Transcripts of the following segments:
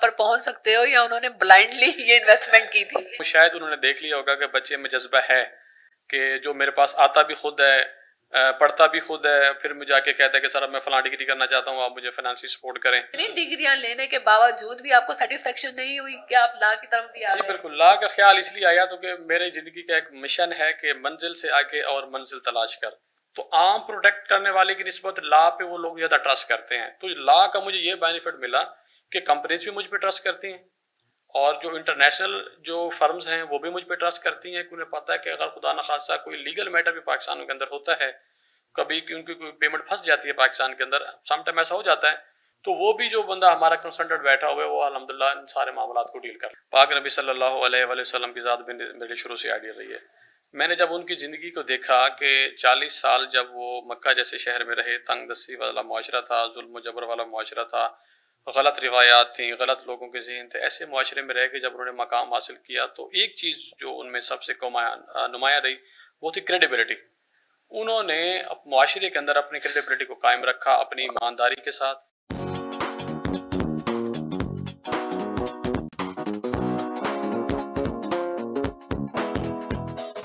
पर पहुंच सकते हो, या उन्होंने ब्लाइंडली ये इन्वेस्टमेंट की थी? शायद उन्होंने देख लिया होगा कि बच्चे में जज्बा है कि जो मेरे पास आता भी खुद है, पढ़ता भी खुद है, फिर मुझे आके कहता है कि सर अब मैं फलां डिग्री करना चाहता हूँ, आप मुझे फाइनेंशियल सपोर्ट करें। इतनी डिग्रियां लेने के बावजूद भी आपको सेटिस्फेक्शन नहीं हुई कि आप लॉ की तरफ भी आ गए? जी बिल्कुल, लॉ का ख्याल इसलिए आया तो कि मेरी जिंदगी का एक मिशन है कि मंजिल से आगे और मंजिल तलाश कर। तो आम प्रोटेक्ट करने वाले की निस्बत लॉ पे वो लोग ज्यादा ट्रस्ट करते हैं। तो लॉ का मुझे ये बेनिफिट मिला कि कंपनीज भी मुझ पे ट्रस्ट करती हैं और जो इंटरनेशनल जो फर्म्स हैं वो भी मुझ पे ट्रस्ट करती हैं, कि उन्हें पता है कि अगर खुदा न खासा कोई लीगल मैटर भी पाकिस्तान के अंदर होता है, कभी कि उनकी कोई पेमेंट फंस जाती है पाकिस्तान के अंदर, समटाइम ऐसा हो जाता है, तो वो भी जो बंदा हमारा कंसल्टेंट बैठा हुआ है वो अल्हम्दुलिल्लाह इन सारे मामलात को डील कर। पाक नबी सल्लल्लाहु अलैहि वसल्लम की ज़ात मेरे शुरू से आइडिया रही है। मैंने जब उनकी ज़िंदगी को देखा कि 40 साल जब वो मक्का जैसे शहर में रहे, तंग दस्ती वाला मुआशरा था, जुल्म जबर वाला मुआशरा था, गलत रिवायात थी, गलत लोगों के ज़हन थे, ऐसे मुआशरे में रह के जब उन्होंने मकाम हासिल किया तो एक चीज़ जो उनमें सबसे नुमाया रही वो थी क्रेडिबिलिटी। उन्होंने मुआशरे के अंदर अपनी क्रेडिबिलिटी को कायम रखा अपनी ईमानदारी के साथ।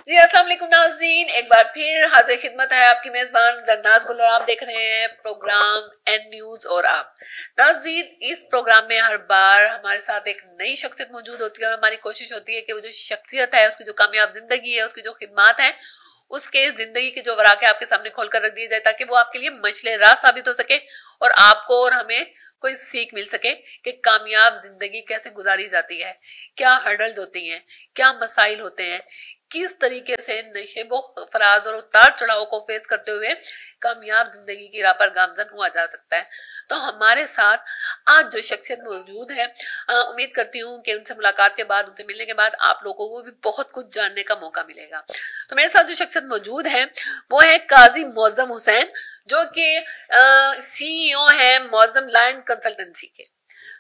जी अस्सलाम वालेकुम नाज़रीन, एक बार फिर हाजिर खिदमत है आपकी मेजबान जन्नात गुल और आप देख रहे हैं प्रोग्राम एन न्यूज। और आप नाज़रीन, इस प्रोग्राम में हर बार हमारे साथ एक नई शख्सियत मौजूद होती है और हमारी कोशिश होती है कि वो जो शख्सियत है, उसकी जो कामयाब जिंदगी है, उसकी जो खिदमात है, उसके जिंदगी के जो वराक़े आपके सामने खोल कर रख दिए जाए, ताकि वो आपके लिए मशले राह साबित हो सके और आपको और हमें कोई सीख मिल सके कि कामयाब जिंदगी कैसे गुजारी जाती है, क्या हर्डल्स होती हैं, क्या मसाइल होते हैं, किस तरीके से नशेबो फराज और उतार चढ़ाव को फेस करते हुए कामयाब जिंदगी की राह पर गामजन हुआ जा सकता है। तो हमारे साथ आज जो शख्सियत मौजूद है, उम्मीद करती हूँ कि उनसे मुलाकात के बाद, उनसे मिलने के बाद आप लोगों को भी बहुत कुछ जानने का मौका मिलेगा। तो मेरे साथ जो शख्सियत मौजूद है वो है काजी मौज़म हुसैन, जो कि CEO है मौज़म लैंड कंसल्टेंसी के।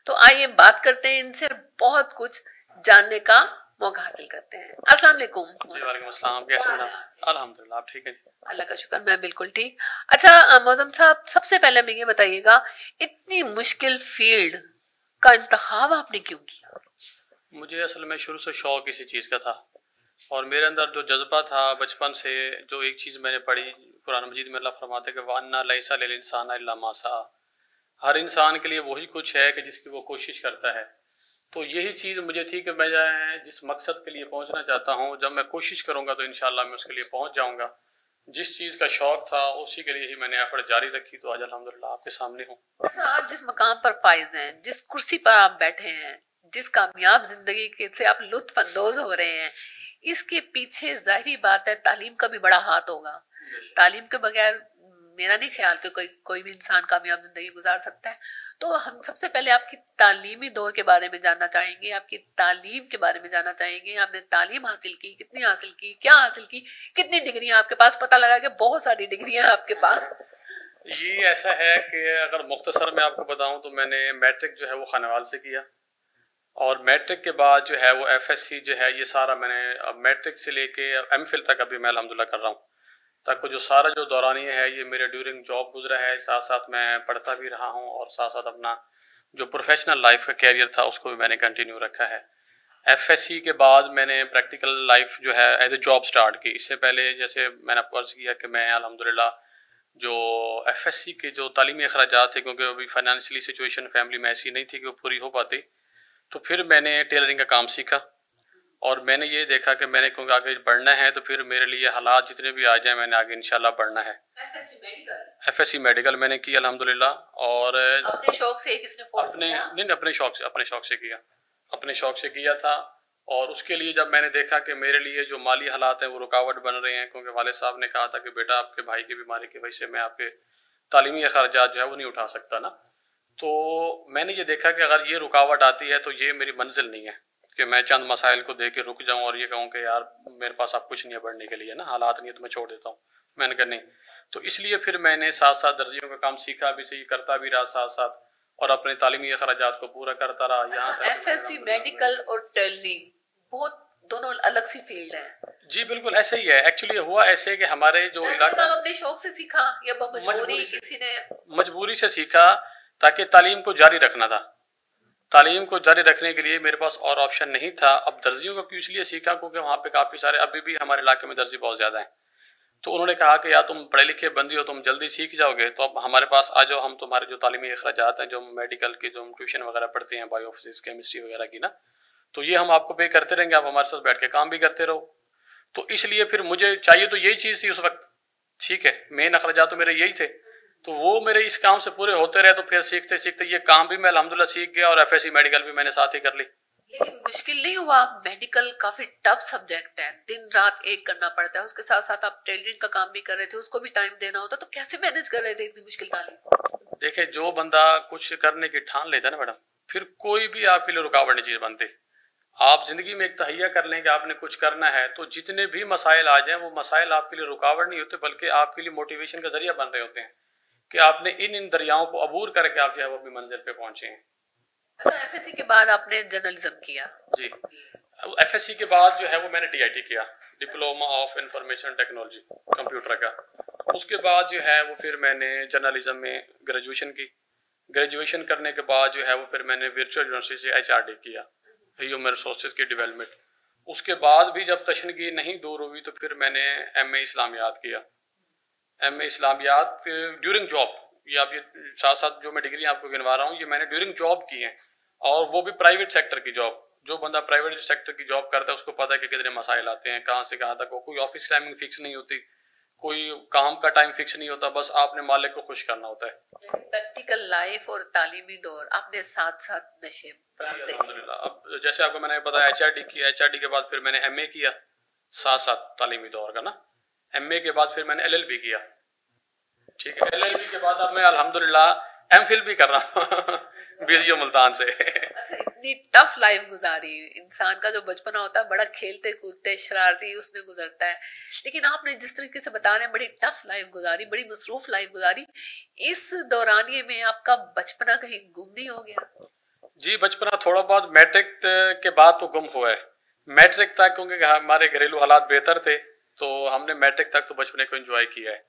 तो आइए बात करते हैं इनसे, बहुत कुछ जानने का मौका हासिल करते हैं। अस्सलाम वालेकुम। जी वालेकुम अस्सलाम, कैसे हैं आप? अल्हम्दुलिल्लाह, आप ठीक है? अल्लाह का शुक्र, मैं बिल्कुल ठीक। अच्छा मौज़म साहब, सबसे पहले हमें ये बताइएगा, इतनी मुश्किल फील्ड का इंतखाब आपने क्यों किया? मुझे असल में शुरू से शौक इसी चीज़ का था और मेरे अंदर जो जज्बा था बचपन से, जो एक चीज़ मैंने पढ़ी कुरान मजीद में, अल्लाह फरमाते कि वअन्ना लैसा लिल इंसान इल्ला मा सआ, हर इंसान के लिए वही कुछ है कि जिसकी वो कोशिश करता है। तो यही चीज़ मुझे थी कि मैं जिस मकसद के लिए पहुंचना चाहता हूं, जब मैं कोशिश करूंगा तो इंशाल्लाह मैं उसके लिए पहुंच जाऊंगा। जिस चीज़ का शौक था उसी के लिए ही मैंने एफर्ट जारी रखी, तो आज अल्हम्दुलिल्लाह आपके सामने हूँ। अच्छा, आज जिस मकाम पर फाइज हैं, जिस कुर्सी पर आप बैठे हैं, जिस कामयाब जिंदगी के से आप लुत्फ अंदोज हो रहे हैं, इसके पीछे जाहिर बात है तालीम का भी बड़ा हाथ होगा। तालीम के बगैर मेरा नहीं ख्याल कि कोई भी इंसान कामयाब जिंदगी गुजार सकता है। तो हम सबसे पहले आपकी तालीमी दौर के बारे में जानना चाहेंगे, आपकी तालीम के बारे में जानना चाहेंगे। आपने तालीम हासिल की, कितनी हासिल की, क्या हासिल की, कितनी डिग्रियां आपके पास? पता लगा कि बहुत सारी डिग्रियां हैं आपके पास। ये ऐसा है कि अगर मुख्तसर में आपको बताऊं तो मैंने मैट्रिक जो है वो खानेवाल से किया और मैट्रिक के बाद जो है वो FSC जो है, ये सारा मैंने मैट्रिक से लेके MPhil तक अभी मैं अल्हम्दुलिल्लाह कर रहा हूँ। तक जो सारा जो दौरानिया है ये मेरे ड्यूरिंग जॉब गुजरा है, साथ साथ मैं पढ़ता भी रहा हूँ और साथ साथ अपना जो प्रोफेशनल लाइफ का कैरियर था उसको भी मैंने कंटिन्यू रखा है। FSC के बाद मैंने प्रैक्टिकल लाइफ जो है एज ए जॉब स्टार्ट की। इससे पहले जैसे मैंने आपको अर्ज किया कि मैं अल्हम्दुलिल्लाह जो FSC के जो तालीमी अखराजात थे, क्योंकि अभी फाइनेंशियली सिचुएशन फैमिली में ऐसी नहीं थी कि वो पूरी हो पाती, तो फिर मैंने टेलरिंग का काम सीखा और मैंने ये देखा कि मैंने क्योंकि आगे बढ़ना है तो फिर मेरे लिए हालात जितने भी आ जाए मैंने आगे इंशाल्लाह बढ़ना है। FSC मेडिकल मैंने की अल्हम्दुलिल्लाह। और अपने शौक से किसने फोर्स किया? अपने शौक से किया, अपने शौक से किया था। और उसके लिए जब मैंने देखा कि मेरे लिए जो माली हालात हैं वो रुकावट बन रहे हैं, क्योंकि वाले साहब ने कहा था कि बेटा आपके भाई की बीमारी की वजह से मैं आपके तालीमी अखराजात जो है वो नहीं उठा सकता ना, तो मैंने ये देखा कि अगर ये रुकावट आती है तो ये मेरी मंजिल नहीं है कि मैं चंद मसाइल को देख के रुक जाऊं और ये कहूं कि यार मेरे पास अब कुछ नहीं है बढ़ने के लिए ना, हालात नहीं है तो मैं छोड़ देता हूं। मैंने कहा नहीं, तो इसलिए फिर मैंने साथ साथ दर्जियों का काम सीखा भी, सही करता भी रहा साथ साथ और अपने तालीमी अखराजात को पूरा करता रहा। यहाँ तक FSC मेडिकल और टेलरिंग बहुत दोनों अलग सी फील्ड है। जी बिल्कुल ऐसे ही है। एक्चुअली हुआ ऐसे कि हमारे जो इलाका अपने शौक से सीखा या मजबूरी किसी ने? मजबूरी से सीखा ताकि तालीम को जारी रखना था। तालीम को जारी रखने के लिए मेरे पास और ऑप्शन नहीं था। अब दर्जियों को क्यों इसलिए सीखा क्योंकि वहाँ पे काफ़ी सारे अभी भी हमारे इलाके में दर्जी बहुत ज़्यादा हैं। तो उन्होंने कहा कि यार तुम पढ़े लिखे बंदी हो, तुम जल्दी सीख जाओगे, तो अब हमारे पास आ जाओ, हम तुम्हारे जो तालीमी अखराजात हैं, जो मेडिकल के जो हम ट्यूशन वगैरह पढ़ते हैं, बायो फिजिक्स केमिस्ट्री वगैरह की ना, तो ये हम आपको पे करते रहेंगे, आप हमारे साथ बैठ के काम भी करते रहो। तो इसलिए फिर मुझे चाहिए तो यही चीज़ थी उस वक्त, ठीक है, मेन अखराजात तो मेरे यही थे। तो वो मेरे इस काम से पूरे होते रहे, तो फिर सीखते सीखते ये काम भी मैं अल्हम्दुलिल्लाह सीख गया और एफएससी मेडिकल भी मैंने साथ ही कर ली। लेकिन मुश्किल नहीं हुआ? मेडिकल काफी टफ सब्जेक्ट है, दिन रात एक करना पड़ता है, उसके साथ साथ आप टेलरिंग का काम भी कर रहे थे, उसको भी टाइम देना होता, तो कैसे मैनेज कर रहे थे इतनी मुश्किल तालीम? देखिए, जो बंदा कुछ करने की ठान लेता है ना मैडम, फिर कोई भी आपके लिए रुकावट नहीं चीज बनती। आप जिंदगी में एक तहैया कर लें कि आपने कुछ करना है, तो जितने भी मसाइल आ जाएं, वो मसाइल आपके लिए रुकावट नहीं होते, बल्कि आपके लिए मोटिवेशन का जरिया बन रहे होते हैं कि आपने इन दरियाओं को अबूर करके आप जो है वो अपनी मंजिल पे पहुंचे हैं। अच्छा, एफएससी के बाद आपने जर्नलिज्म किया? जी, एफएससी के बाद जो है वो मैंने डीआईटी किया, diploma of information technology computer का। उसके बाद जो है वो फिर मैंने जर्नलिज्म में ग्रेजुएशन की। ग्रेजुएशन करने के बाद जो है वो फिर मैंने वर्चुअल यूनिवर्सिटी से एचआरडी किया, ह्यूमन रिसोर्सेज की डेवलपमेंट। उसके बाद भी जब तशनगी नहीं दूर हुई तो फिर मैंने एमए इस्लामियात किया। एमए इस्लामियात ड्यूरिंग जॉब, ये आप ये साथ साथ जो मैं डिग्री आपको गिनवा रहा हूँ ये मैंने ड्यूरिंग जॉब की है, और वो भी प्राइवेट सेक्टर की जॉब। जो बंदा प्राइवेट सेक्टर की जॉब करता है उसको पता है कि कितने मसाइल आते हैं, कहाँ से कहाँ तक, कोई ऑफिस टाइमिंग फिक्स नहीं होती, कोई काम का टाइम फिक्स नहीं होता, बस आपने मालिक को खुश करना होता है। प्रैक्टिकल लाइफ और तालीमी दौर आपने साथ साथ नशे अल्हम्दुलिल्लाह। अब जैसे आपको मैंने बताया एचआरडी किया, एचआरडी के बाद फिर मैंने एमए किया साथ साथ तालीमी दौर का ना। एमए के बाद फिर मैंने एलएलबी किया, ठीक है। एलएलबी के बाद अब मैं अल्हम्दुलिल्लाह एमफिल भी कर रहा हूँ बीजीओ मुल्तान से। इतनी टफ लाइफ गुजारी, इंसान का जो बचपना होता है बड़ा खेलते कूदते शरारती उसमें गुजरता है, लेकिन आपने जिस तरीके से बता रहे हैं बड़ी टफ लाइफ गुजारी, बड़ी मसरूफ लाइफ गुजारी, इस दौरानिये में आपका बचपना कहीं गुम नहीं हो गया? जी, बचपना थोड़ा बहुत मैट्रिक के बाद तो गुम हुआ है। मैट्रिक तक क्योंकि हमारे घरेलू हालात बेहतर थे, तो हमने मैट्रिक तक तो बचपने को एंजॉय किया है,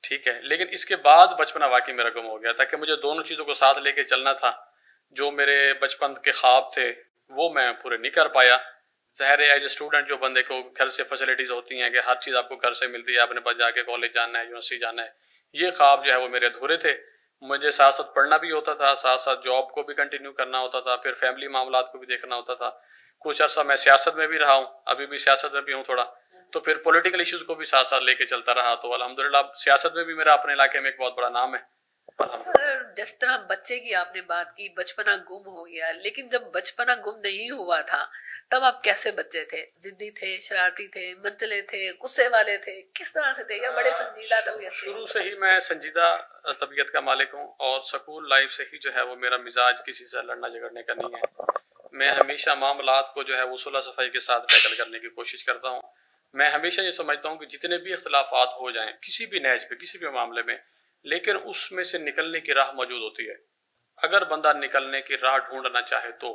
ठीक है। लेकिन इसके बाद बचपना वाकई मेरा गुम हो गया था कि मुझे दोनों चीज़ों को साथ लेके चलना था। जो मेरे बचपन के ख्वाब थे वो मैं पूरे नहीं कर पाया। ज़ाहिर है एज ए स्टूडेंट जो बंदे को घर से फैसिलिटीज़ होती हैं कि हर चीज़ आपको घर से मिलती है, अपने पास जाके कॉलेज जाना है, यूनिवर्सिटी जाना है, ये ख्वाब जो है वो मेरे अधूरे थे। मुझे साथ साथ पढ़ना भी होता था, साथ साथ जॉब को भी कंटिन्यू करना होता था, फिर फैमिली मामलात को भी देखना होता था। कुछ अर्सा मैं सियासत में भी रहा हूँ, अभी भी सियासत में भी हूँ थोड़ा, तो फिर पॉलिटिकल इश्यूज को भी साथ साथ लेके चलता रहा। तो अल्हम्दुलिल्लाह सियासत में भी मेरा अपने इलाके में एक बहुत बड़ा नाम है। जिस तरह बच्चे की आपने बात की, बचपना गुम हो गया, लेकिन जब बचपना गुम नहीं हुआ था तब आप कैसे बच्चे थे? जिद्दी थे, शरारती थे, मंचले थे, गुस्से वाले थे, किस तरह से थे? या बड़े संजीदा तबीयत? शुरू से ही मैं संजीदा तबीयत का मालिक हूँ, और स्कूल लाइफ से ही जो है वो मेरा मिजाज किसी से लड़ना झगड़ने का नहीं है। मैं हमेशा मामलात को जो है वो सुलह सफाई के साथ टैकल करने की कोशिश करता हूँ। मैं हमेशा ये समझता हूँ कि जितने भी इख्तलाफात हो जाएं किसी भी नहज पे, किसी भी मामले में, लेकिन उसमें से निकलने की राह मौजूद होती है। अगर बंदा निकलने की राह ढूंढना चाहे तो,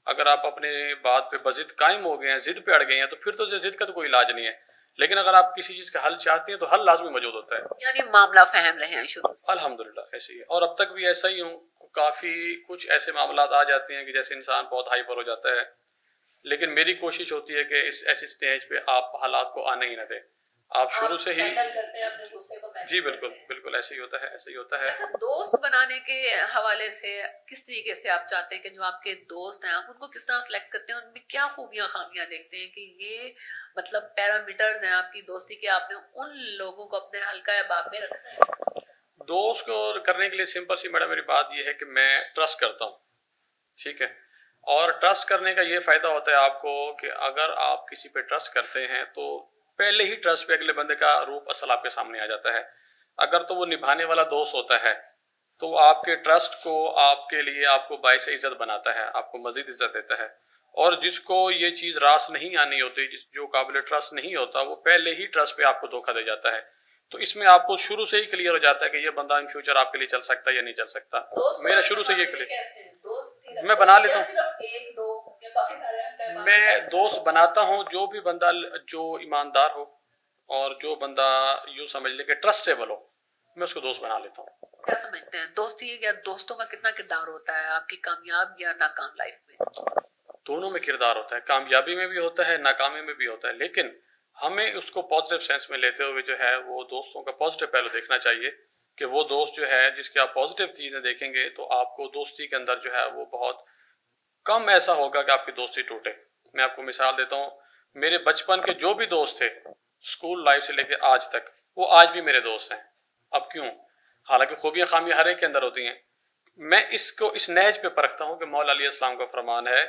अगर आप अपने बात पे बजिद कायम हो गए हैं, जिद पे अड़ गए हैं, तो फिर तो जिद का तो कोई इलाज नहीं है। लेकिन अगर आप किसी चीज का हल चाहते हैं तो हल लाजमी मौजूद होता है। यानी मामला फहम रहे हैं शुरू से? अल्हम्दुलिल्लाह ऐसे ही है, और अब तक भी ऐसा ही हूँ। काफी कुछ ऐसे मामला आ जाते हैं कि जैसे इंसान बहुत हाइपर हो जाता है, लेकिन मेरी कोशिश होती है कि इस ऐसी स्टेज पे आप हालात को आने ही न दें। आप शुरू से ही जी बिल्कुल बिल्कुल ऐसे ही होता है, ऐसे ही होता है। अच्छा, दोस्त बनाने के हवाले से किस तरीके से आप चाहते हैं कि जो आपके दोस्त हैं आप उनको किस तरह सेलेक्ट करते हैं, उनमें क्या खूबियां खामियां देखते हैं कि ये मतलब पैरामीटर्स हैं आपकी दोस्ती के, आपने उन लोगों को अपने हल्का बाब में रखना है? दोस्त को करने के लिए सिंपल सी मैडम मेरी बात ये है कि मैं ट्रस्ट करता हूँ, ठीक है। और ट्रस्ट करने का ये फायदा होता है आपको कि अगर आप किसी पे ट्रस्ट करते हैं तो पहले ही ट्रस्ट पे अगले बंदे का रूप असल आपके सामने आ जाता है। अगर तो वो निभाने वाला दोस्त होता है तो आपके ट्रस्ट को आपके लिए आपको बाइस इज्जत बनाता है, आपको मजीद इज्जत देता है। और जिसको ये चीज रास नहीं आनी होती, जो काबिल ट्रस्ट नहीं होता, वो पहले ही ट्रस्ट पे आपको धोखा दे जाता है। तो इसमें आपको शुरू से ही क्लियर हो जाता है कि ये बंदा इन फ्यूचर आपके लिए चल सकता है या नहीं चल सकता। मेरा शुरू से ये क्लियर, मैं बना लेता हूँ, मैं दोस्त बनाता हूँ जो भी बंदा जो ईमानदार हो और जो बंदा यूं समझ ले कि ट्रस्टेबल हो, मैं उसको दोस्त बना लेता हूँ। क्या समझते हैं दोस्ती या दोस्तों का कितना किरदार होता है आपकी कामयाब या नाकाम लाइफ में? दोनों में किरदार होता है, कामयाबी में भी होता है, नाकामी में भी होता है, लेकिन हमें उसको पॉजिटिव सेंस में लेते हुए जो है वो दोस्तों का पॉजिटिव पहलू देखना चाहिए कि वो दोस्त जो है जिसके आप पॉजिटिव चीजें देखेंगे तो आपको दोस्ती के अंदर जो है वो बहुत कम ऐसा होगा कि आपकी दोस्ती टूटे। मैं आपको मिसाल देता हूँ, मेरे बचपन के जो भी दोस्त थे स्कूल लाइफ से लेके आज तक, वो आज भी मेरे दोस्त हैं। अब क्यों? हालांकि खूबियां खामियां हर एक के अंदर होती हैं। मैं इसको इस नहज पे परखता हूँ कि मौला अली इस्लाम का फरमान है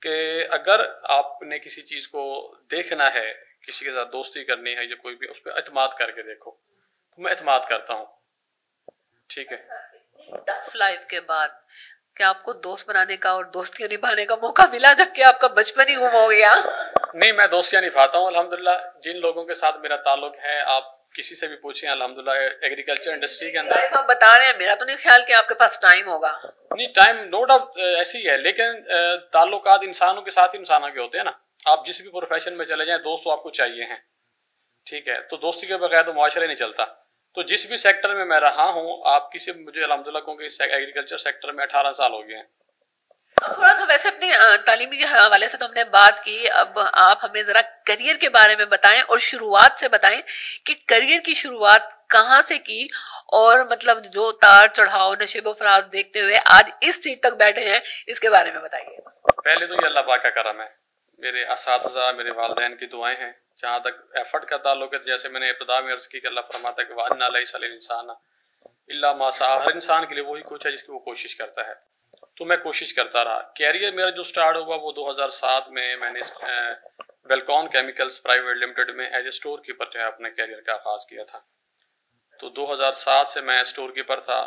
कि अगर आपने किसी चीज को देखना है, किसी के साथ दोस्ती करनी है या कोई भी, उस पर एतमाद करके देखो। तो मैं एतमाद करता हूँ। ठीक है। टफ लाइफ के बाद क्या आपको दोस्त बनाने का और दोस्तियां निभाने का मौका मिला जबकि आपका बचपन ही गुम हो गया? नहीं, मैं दोस्तियां निभाता हूँ अल्हम्दुलिल्लाह। जिन लोगों के साथ मेरा ताल्लुक है, आप किसी से भी पूछें, अल्हम्दुलिल्लाह एग्रीकल्चर इंडस्ट्री के अंदर आप बता रहे हैं, मेरा तो नहीं ख्याल कि आपके पास टाइम होगा। नहीं, टाइम नो डाउट ऐसी है, लेकिन ताल्लुकात इंसानों के साथ ही इंसानों के होते हैं ना। आप जिस भी प्रोफेशन में चले जाएं, दोस्त तो आपको चाहिए हैं। ठीक है, तो दोस्ती के बगैर तो मुआशरा नहीं चलता। तो जिस भी सेक्टर में मैं रहा हूँ, आप किसी मुझे अल्हम्दुलिल्लाह कहूँ कि इस एग्रीकल्चर सेक्टर में 18 साल हो गए हैं। अब थोड़ा सा वैसे अपनी तालीमी के हवाले से तो हमने बात की, अब आप हमें जरा करियर के बारे में बताएं और शुरुआत से बताएं कि करियर की शुरुआत कहाँ से की और मतलब जो उतार चढ़ाव नशेबो फराज देखते हुए आज इस सीट तक बैठे हैं, इसके बारे में बताइए। पहले तो ये अल्लाह पाक का करम है, मेरे असातिज़ा, मेरे वालिदैन की दुआएं हैं। जहाँ तक एफर्ट का ताल्लुक है, जैसे मैंने इब्तिदा में अर्ज की कि अल्लाह फरमाता है कि वअन्ना लैसा लिल इंसान इल्ला मा सआ, हर इंसान के लिए वही कुछ है जिसकी वो कोशिश करता है। तो मैं कोशिश करता रहा। कैरियर मेरा जो स्टार्ट हुआ वो 2007 में मैंने वेलकॉन केमिकल्स प्राइवेट लिमिटेड में एज ए स्टोर कीपर जो है अपने कैरियर का आगाज किया था। तो 2007 से मैं स्टोर कीपर था।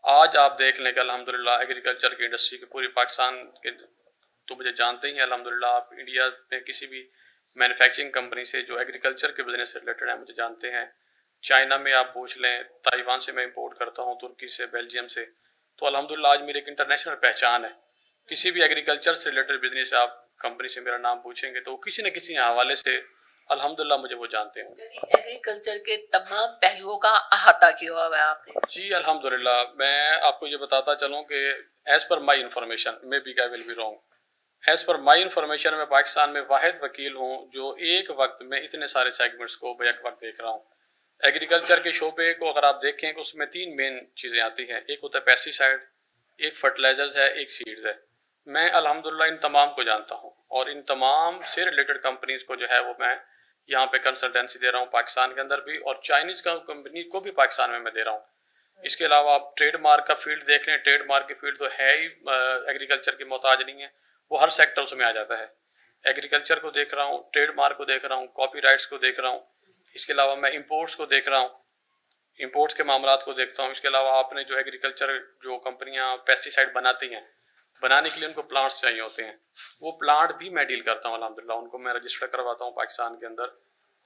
आज आप देख लें कि अल्हम्दुलिल्लाह एग्रीकल्चर की इंडस्ट्री की पूरी पाकिस्तान के तो मुझे जानते ही हैं अल्हम्दुलिल्लाह। आप इंडिया में किसी भी मैन्युफैक्चरिंग कंपनी से जो एग्रीकल्चर के बिजनेस से रिलेटेड है मुझे जानते हैं। चाइना में आप पूछ लें, ताइवान से मैं इंपोर्ट करता हूँ, तुर्की से, बेल्जियम से। तो अल्हम्दुलिल्लाह आज मेरी एक इंटरनेशनल पहचान है। किसी भी एग्रीकल्चर से रिलेटेड बिजनेस आप कंपनी से मेरा नाम पूछेंगे तो किसी न किसी हवाले से अल्हम्दुलिल्लाह मुझे वो जानते हैं। एग्रीकल्चर के तमाम पहलुओं का अहाता किया हुआ है आपने। जी अल्हम्दुलिल्लाह। मैं आपको ये बताता चलूँ कि as per my information, may be I will be wrong, as per my information मैं पाकिस्तान में वाहिद वकील हूँ जो एक वक्त में इतने सारे सेगमेंट्स को बैक वक्त देख रहा हूँ। एग्रीकल्चर के शोबे को अगर आप देखें तो उसमें 3 मेन चीज़ें आती हैं। एक होता है पेस्टिसाइड, एक फर्टिलाइजर्स है, एक सीड्स है। मैं अल्हम्दुलिल्लाह इन तमाम को जानता हूँ और इन तमाम से रिलेटेड कंपनीज को जो है वो मैं यहाँ पे कंसल्टेंसी दे रहा हूँ पाकिस्तान के अंदर भी, और चाइनीज कंपनी को भी पाकिस्तान में मैं दे रहा हूँ। इसके अलावा आप ट्रेडमार्क का फील्ड देख लें, ट्रेडमार्क की फील्ड तो है ही एग्रीकल्चर की मोहताज नहीं है, वो हर सेक्टर उसमें आ जाता है। एग्रीकल्चर को देख रहा हूँ, ट्रेडमार्क को देख रहा हूँ, कॉपी राइट्स को देख रहा हूँ। इसके अलावा मैं इम्पोर्ट्स को देख रहा हूँ, इम्पोर्ट्स के मामलात को देखता हूँ। इसके अलावा आपने जो एग्रीकल्चर जो कंपनियां पेस्टिसाइड बनाती हैं, बनाने के लिए उनको प्लांट्स चाहिए होते हैं, वो प्लांट भी मैं डील करता हूँ अल्हम्दुलिल्लाह। उनको मैं रजिस्टर करवाता हूँ पाकिस्तान के अंदर।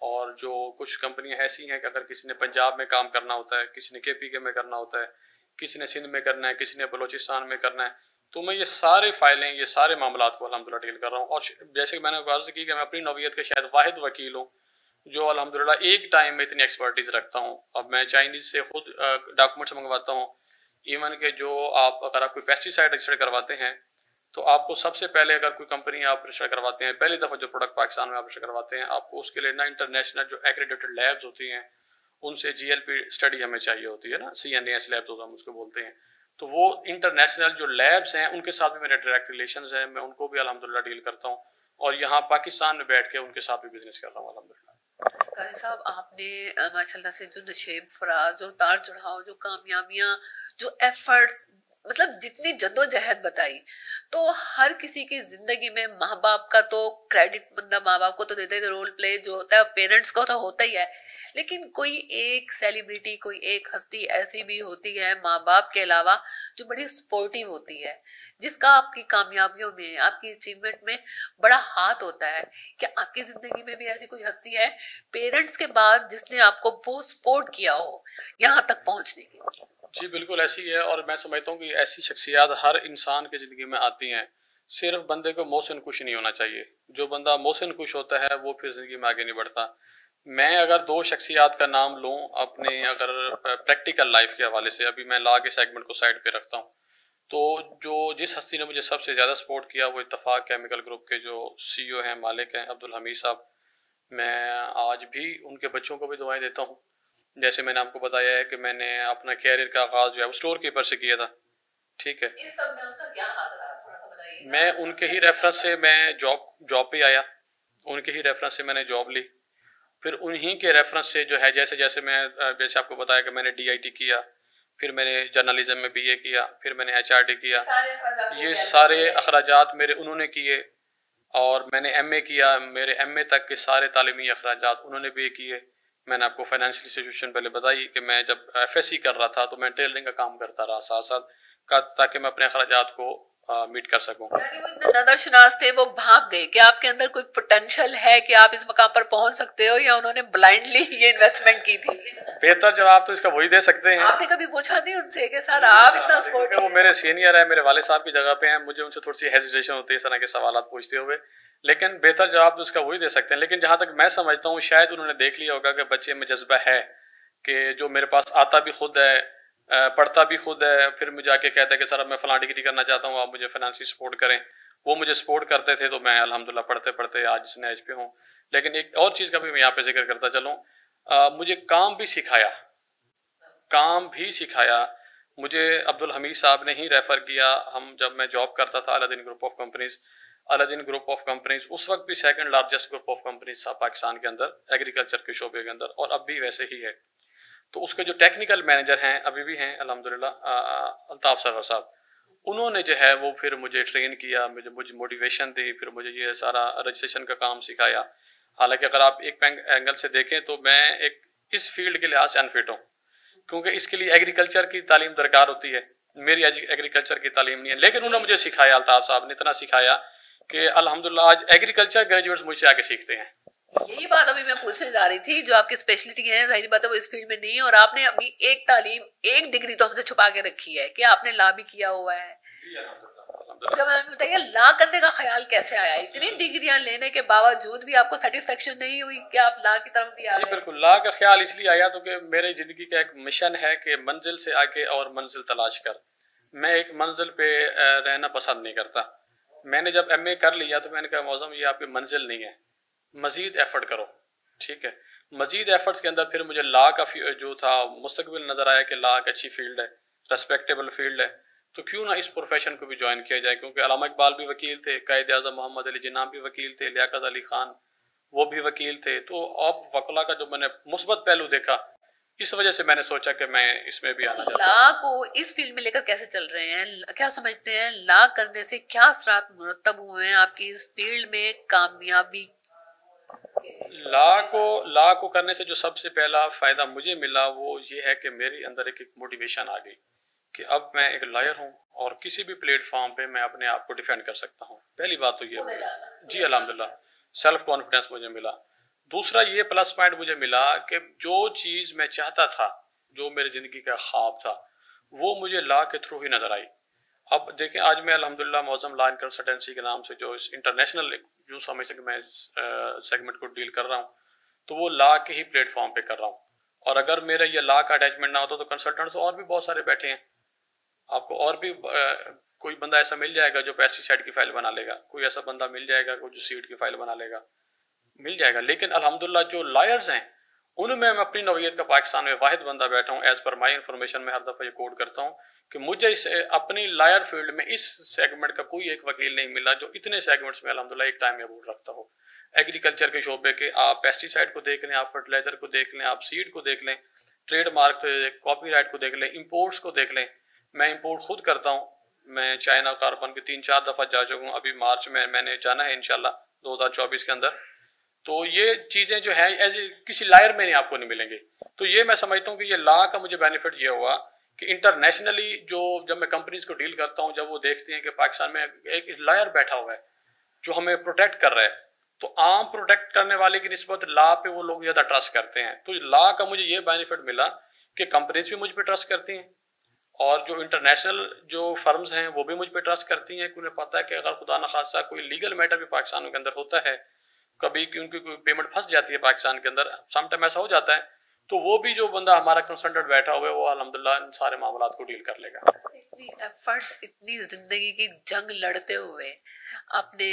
और जो कुछ कंपनियां ऐसी हैं कि अगर किसी ने पंजाब में काम करना होता है, किसी ने KPK में करना होता है, किसी ने सिंध में करना है, किसी ने बलोचिस्तान में करना है, तो मैं ये सारे फाइलें, ये सारे मामलात को अल्हम्दुलिल्लाह डील कर रहा हूँ। और जैसे कि मैंने अर्ज की कि मैं अपनी नौइयत के शायद वाहिद वकील हूँ जो अल्हम्दुलिल्लाह एक टाइम में इतनी एक्सपर्टीज रखता हूँ। अब मैं चाइनीज से खुद डॉक्यूमेंट्स मंगवाता हूँ। इवन के जो आप अगर आप कोई पेस्टिसाइड रजिस्टर करवाते हैं तो आपको सबसे पहले अगर कोई कंपनी आप रजिस्टर करवाते हैं, पहली दफ़ा जो प्रोडक्ट पाकिस्तान में आप रजिस्टर करवाते हैं, आपको उसके लिए ना इंटरनेशनल जो एक्रेडिटेड लैब्स होती हैं उनसे GLP स्टडी हमें चाहिए होती है ना, CNAS लैब्स होता है हम उसको बोलते हैं। तो वो इंटरनेशनल जो लैब्स हैं उनके साथ भी मेरे डायरेक्ट रिलेशंस हैं, मैं उनको भी अल्हम्दुलिल्लाह डील करता हूँ और यहाँ पाकिस्तान में बैठ के उनके साथ भी बिजनेस कर रहा हूँ अल्हम्दुलिल्लाह। काजी साहब, आपने माशाल्लाह से जो नशेब फराज, जो उतार चढ़ाव, जो कामयाबियां, जो एफर्ट्स, मतलब जितनी जद्दोजहद बताई, तो हर किसी की जिंदगी में माँ बाप का तो क्रेडिट बंदा माँ बाप को तो देता ही, रोल प्ले जो होता है पेरेंट्स का तो होता ही है, लेकिन कोई एक सेलिब्रिटी, कोई एक हस्ती ऐसी भी होती है माँ बाप के अलावा जो बड़ी सपोर्टिव होती है, जिसका आपकी कामयाबियों में, आपकी अचीवमेंट में बड़ा हाथ होता है। क्या आपकी जिंदगी में भी ऐसी कोई हस्ती है पेरेंट्स के बाद जिसने आपको बहुत सपोर्ट किया हो यहाँ तक पहुंचने की? जी बिल्कुल ऐसी है, और मैं समझता हूँ कि ऐसी शख्सियात हर इंसान की ज़िंदगी में आती हैं। सिर्फ बंदे को मोहसिन खुश नहीं होना चाहिए। जो बंदा मोहसिन खुश होता है वो फिर ज़िंदगी में आगे नहीं बढ़ता। मैं अगर दो शख्सियात का नाम लूं अपने, अगर प्रैक्टिकल लाइफ के हवाले से, अभी मैं लॉ के सेगमेंट को साइड पे रखता हूं, तो जो जिस हस्ती ने मुझे सबसे ज़्यादा सपोर्ट किया वो इत्तफाक केमिकल ग्रुप के जो सीईओ हैं, मालिक हैं, अब्दुल हमीद साहब। मैं आज भी उनके बच्चों को भी दुआएं देता हूँ। जैसे मैंने आपको बताया है कि मैंने अपना कैरियर का आगाज़ जो है वो स्टोर कीपर से किया था, ठीक है। इस सब में उनका क्या हाथ रहा, थोड़ा सा बताइएगा। मैं उनके ही रेफरेंस से मैं जॉब पे आया, उनके ही रेफरेंस से मैंने जॉब ली। फिर उन्हीं के रेफरेंस से जो है, जैसे जैसे मैं जैसे आपको बताया कि मैंने डीआईटी किया, फिर मैंने जर्नलिज्म में बीए किया, फिर मैंने एचआरडी किया, ये सारे अखराजात मेरे उन्होंने किए। और मैंने एमए किया, मेरे एमए तक के सारे तालीमी अखराजात उन्होंने पे किए। मैंने आपको फाइनेंशियल सिचुएशन पहले बताई कि मैं जब एफएससी कर रहा था तो मैं टेलरिंग का काम करता रहा साथ साथ ताकि मैं अपने अखराजात को मीट कर सकूं। यानी वो इतने नजरशनास थे, वो भाग गए। क्या आपके अंदर कोई पोटेंशियल है कि आप इस मकाम पर पहुंच सकते हो, या उन्होंने ब्लाइंडली ये इन्वेस्टमेंट की थी? बेहतर जवाब तो इसका वही दे सकते हैं। आपने कभी पूछा नहीं उनसे कि सर आप इतना सपोर्ट? वो मेरे सीनियर है, मेरे वाले साहब की जगह पे हैं, मुझे उनसे थोड़ी सी हेजिटेशन होती है इस तरह के सवाल पूछते हुए, लेकिन बेहतर जवाब तो उसका वही दे सकते हैं। लेकिन जहां तक मैं समझता हूँ शायद उन्होंने देख लिया होगा कि बच्चे में जज्बा है कि जो मेरे पास आता भी खुद है, पढ़ता भी खुद है, फिर मुझे आके कहता है कि सर अब मैं फलां डिग्री करना चाहता हूँ, आप मुझे फाइनेंशियल सपोर्ट करें। वो मुझे सपोर्ट करते थे तो मैं अल्हम्दुलिल्लाह पढ़ते पढ़ते आज इस नैज पे हूँ। लेकिन एक और चीज़ का भी मैं यहाँ पे जिक्र करता चलूँ, मुझे काम भी सिखाया। मुझे अब्दुल हमीद साहब ने ही रेफ़र किया। हम जब मैं जॉब करता था अलादीन ग्रुप ऑफ कंपनीज उस वक्त भी second largest group of companies था पाकिस्तान के अंदर एग्रीकल्चर के शोबे के अंदर, और अब भी वैसे ही है। तो उसके जो टेक्निकल मैनेजर हैं अभी भी हैं अल्हम्दुलिल्लाह, अल्ताफ सरवर साहब, उन्होंने जो है वो फिर मुझे ट्रेन किया, मुझे मोटिवेशन दी, फिर मुझे ये सारा रजिस्ट्रेशन का काम सिखाया। हालांकि अगर आप एक एंगल से देखें तो मैं एक इस फील्ड के लिहाज से अनफिट हूँ, क्योंकि इसके लिए एग्रीकल्चर की तालीम दरकार होती है। मेरी एग्रीकल्चर की तालीम नहीं है, लेकिन उन्होंने मुझे सिखाया, अल्ताफ साहब ने इतना सिखाया कि अल्हम्दुलिल्लाह आज एग्रीकल्चर ग्रेजुएट्स मुझसे आके सीखते हैं। यही बात अभी मैं पूछने जा रही थी, जो आपकी स्पेशलिटी है, जाहिर बात है वो इस फील्ड में नहीं है, और आपने अभी एक तालीम, एक डिग्री तो हमसे छुपा के रखी है कि आपने ला भी किया हुआ है। उसका मैंने बताइए ला करने का ख्याल कैसे आया? इतनी डिग्रियां लेने के बावजूद भी आपको सेटिस्फेक्शन नहीं हुई कि आप ला की तरफ भी आ गए? जी बिल्कुल, ला का ख्याल इसलिए आया तो कि मेरी जिंदगी का एक मिशन है कि मंजिल से आके और मंजिल तलाश कर। मैं एक मंजिल पे रहना पसंद नहीं करता। मैंने जब एमए कर लिया तो मैंने कहा मौज़म ये आपकी मंजिल नहीं है, मजीद एफर्ट करो, ठीक है। मजीद एफर्ट्स के अंदर फिर मुझे ला का जो था मुस्तकबिल नजर आया कि ला एक अच्छी फील्ड है, रेस्पेक्टेबल फील्ड है, तो क्यों ना इस प्रोफेशन को भी ज्वाइन किया जाए। क्योंकि अल्लामा इकबाल भी वकील थे, कायद आज़म मोहम्मद अली जिन्ना भी वकील थे, लियाकत अली खान वो भी वकील थे। तो अब वकला का जो मैंने मुस्बत पहलू देखा, इस वजह से मैंने सोचा कि मैं इसमें भी आना चाहता हूं। ला को इस फील्ड में लेकर कैसे चल रहे हैं? क्या समझते हैं ला करने से क्या असरात मुरतब हुए हैं आपकी इस फील्ड में कामयाबी? ला को करने से जो सबसे पहला फायदा मुझे मिला वो ये है कि मेरे अंदर एक मोटिवेशन आ गई कि अब मैं एक लॉयर हूँ और किसी भी प्लेटफॉर्म पे मैं अपने आप को डिफेंड कर सकता हूँ। पहली बात तो ये जी अल्हम्दुलिल्लाह, सेल्फ कॉन्फिडेंस मुझे मिला। दूसरा ये प्लस पॉइंट मुझे मिला कि जो चीज़ मैं चाहता था, जो मेरी ज़िंदगी का ख्वाब था, वो मुझे ला के थ्रू ही नज़र आई। अब देखें आज मैं अल्हम्दुलिल्लाह मौज़म लॉ एंड कंसल्टेंसी के नाम से जो इस इंटरनेशनल यूँ समझ सके मैं सेगमेंट को डील कर रहा हूँ, तो वो ला के ही प्लेटफॉर्म पे कर रहा हूँ। और अगर मेरा ये ला का अटैचमेंट ना होता तो कंसल्टेंट्स और भी बहुत सारे बैठे हैं। आपको और भी कोई बंदा ऐसा मिल जाएगा जो पेस्टिसाइड की फाइल बना लेगा, कोई ऐसा बंदा मिल जाएगा जो सीड की फाइल बना लेगा, मिल जाएगा। लेकिन अल्हम्दुलिल्लाह जो लायर्स हैं उनमें मैं अपनी नौयत का पाकिस्तान में वाहिद बंदा बैठा हूँ। एज पर माई इन्फॉर्मेशन में हर दफ़ा ये कोड करता हूँ कि मुझे इस अपनी लायर फील्ड में इस सेगमेंट का कोई एक वकील नहीं मिला जो इतने सेगमेंट्स में अल्हम्दुलिल्लाह एक टाइम में अबूर रखता हो। एग्रीकल्चर के शोबे के आप पेस्टिसाइड को देख लें, आप फर्टिलाइजर को देख लें, आप सीड को देख लें, ट्रेडमार्क कॉपीराइट को देख लें, इंपोर्ट्स को देख लें। मैं इंपोर्ट खुद करता हूँ। मैं चाइना कार्बन के 3-4 दफ़ा जा चुका हूँ। अभी मार्च में मैंने जाना है इंशाल्लाह 2024 के अंदर। तो ये चीज़ें जो है एज किसी लायर में नहीं आपको नहीं मिलेंगी। तो ये मैं समझता हूँ कि ये ला का मुझे बेनिफिट ये हुआ कि इंटरनेशनली जो जब मैं कंपनीज को डील करता हूँ, जब वो देखते हैं कि पाकिस्तान में एक लायर बैठा हुआ है जो हमें प्रोटेक्ट कर रहा है, तो आम प्रोटेक्ट करने वाले की निस्बत ला पे वो लोग ज़्यादा ट्रस्ट करते हैं। तो ला का मुझे ये बेनिफिट मिला कि कंपनीज भी मुझ पर ट्रस्ट करती हैं और जो इंटरनेशनल जो फर्म्स हैं वो भी मुझ पर ट्रस्ट करती हैं, कि उन्हें पता है कि अगर खुदा न खास्ता कोई लीगल मैटर भी पाकिस्तान के अंदर होता है कभी उनकी कोई पेमेंट फंस जाती है पाकिस्तान के अंदर, समटाइम ऐसा हो जाता है, तो वो भी जो बंदा हमारा कंसल्टेंट बैठा हुआ है वो अल्हम्दुलिल्लाह इन सारे मामलात को डील कर लेगा। इतनी एफर्ट, इतनी जिंदगी की जंग लड़ते हुए आपने